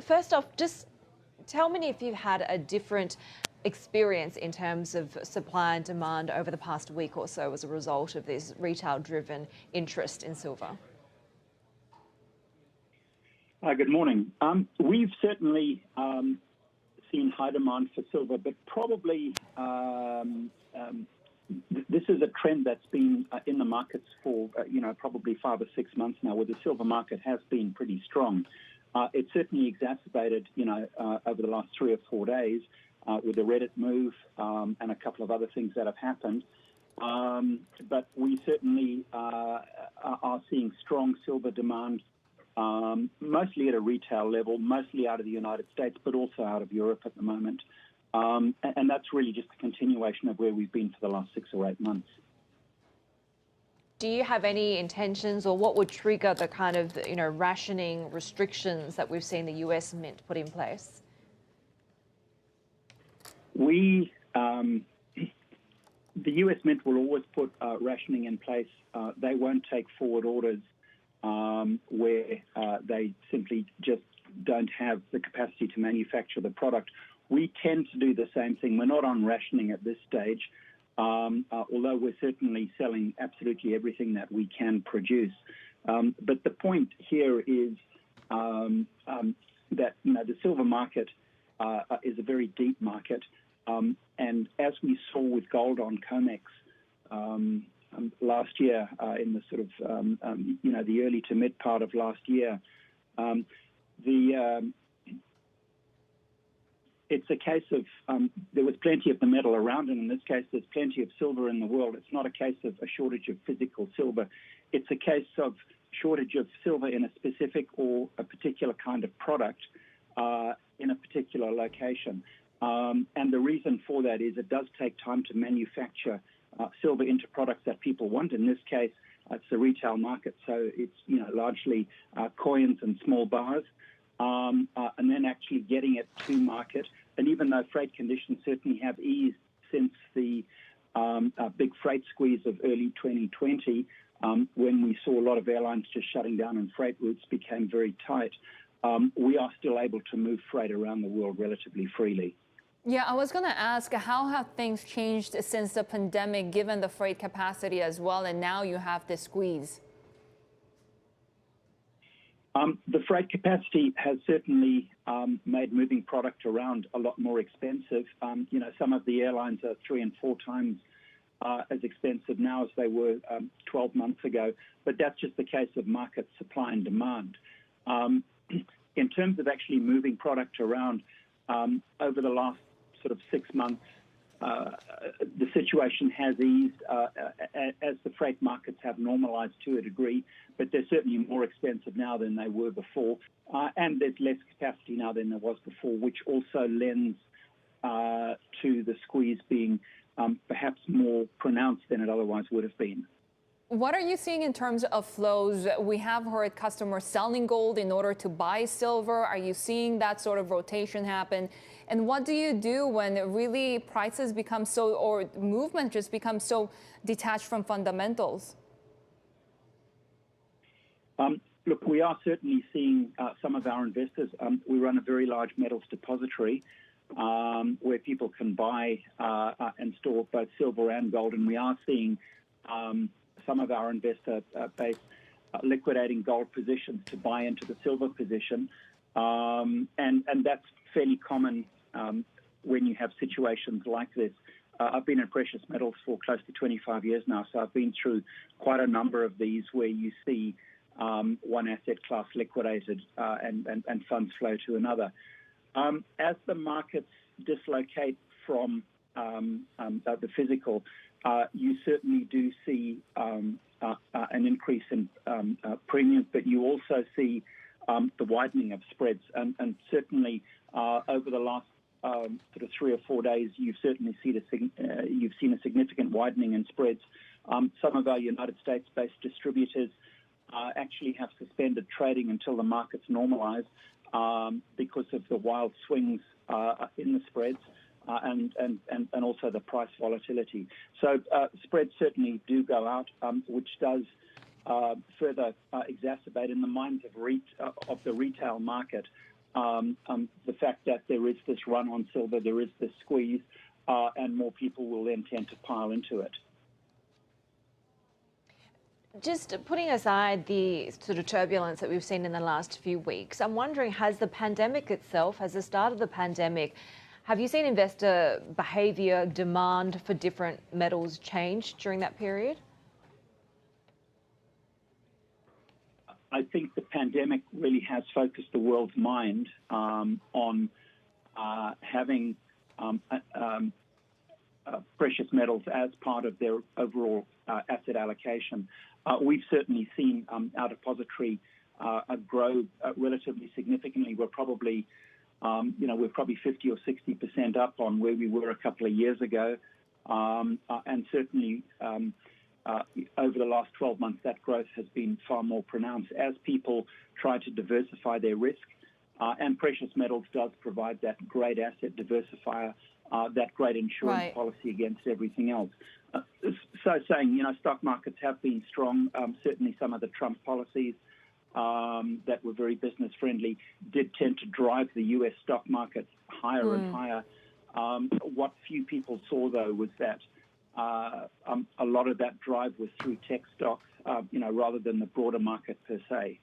first off, just tell me if you've had a different experience in terms of supply and demand over the past week or so as a result of this retail-driven interest in silver. Good morning. We've certainly seen high demand for silver, but probably this is a trend that's been in the markets for, probably 5 or 6 months now, where the silver market has been pretty strong. It's certainly exacerbated, over the last 3 or 4 days with the Reddit move and a couple of other things that have happened. But we certainly are seeing strong silver demand, mostly at a retail level, mostly out of the United States, but also out of Europe at the moment. And that's really just a continuation of where we've been for the last 6 or 8 months. Do you have any intentions, or what would trigger the kind of, rationing restrictions that we've seen the US Mint put in place? The US Mint will always put rationing in place. They won't take forward orders where they simply just don't have the capacity to manufacture the product. We tend to do the same thing. We're not on rationing at this stage, although we're certainly selling absolutely everything that we can produce. But the point here is that the silver market is a very deep market, and as we saw with gold on COMEX last year, in the sort of the early to mid part of last year, it's a case of there was plenty of the metal around, and in this case, there's plenty of silver in the world. It's not a case of a shortage of physical silver. It's a case of shortage of silver in a specific or a particular kind of product in a particular location. And the reason for that is it does take time to manufacture silver into products that people want. In this case, it's the retail market, so it's largely coins and small bars, and then actually getting it to market. And even though freight conditions certainly have eased since the big freight squeeze of early 2020, when we saw a lot of airlines just shutting down and freight routes became very tight, we are still able to move freight around the world relatively freely. Yeah, I was going to ask, how have things changed since the pandemic, given the freight capacity as well, and now you have this squeeze? The freight capacity has certainly made moving product around a lot more expensive. Some of the airlines are 3 and 4 times as expensive now as they were 12 months ago, but that's just the case of market supply and demand. In terms of actually moving product around, over the last sort of 6 months, the situation has eased as the freight markets have normalized to a degree, but they're certainly more expensive now than they were before. And there's less capacity now than there was before, which also lends to the squeeze being perhaps more pronounced than it otherwise would have been. What are you seeing in terms of flows? We have heard customers selling gold in order to buy silver. Are you seeing that sort of rotation happen? And what do you do when really prices become so, or movement just becomes so detached from fundamentals? Look, we are certainly seeing some of our investors. We run a very large metals depository where people can buy and store both silver and gold, and we are seeing some of our investor base liquidating gold positions to buy into the silver position. And that's fairly common when you have situations like this. I've been in precious metals for close to 25 years now, so I've been through quite a number of these where you see one asset class liquidated and funds flow to another. As the markets dislocate from the physical, you certainly do see an increase in premiums, but you also see the widening of spreads. And certainly over the last sort of 3 or 4 days, you've certainly seen a significant widening in spreads. Some of our United States-based distributors actually have suspended trading until the markets normalize because of the wild swings in the spreads. And also the price volatility. So spreads certainly do go out, which does further exacerbate in the minds of the retail market the fact that there is this run on silver, there is this squeeze, and more people will then tend to pile into it. Just putting aside the sort of turbulence that we've seen in the last few weeks, I'm wondering, has the pandemic itself, has the start of the pandemic, have you seen investor behaviour, demand for different metals change during that period? I think the pandemic really has focused the world's mind on having precious metals as part of their overall asset allocation. We've certainly seen our depository grow relatively significantly. We're probably, we're probably 50 or 60% up on where we were a couple of years ago, and certainly over the last 12 months, that growth has been far more pronounced as people try to diversify their risk. And precious metals does provide that great asset diversifier, that great insurance policy against everything else. So saying, stock markets have been strong. Certainly some of the Trump policies that were very business friendly did tend to drive the US stock markets higher and higher. What few people saw, though, was that a lot of that drive was through tech stocks, rather than the broader market per se.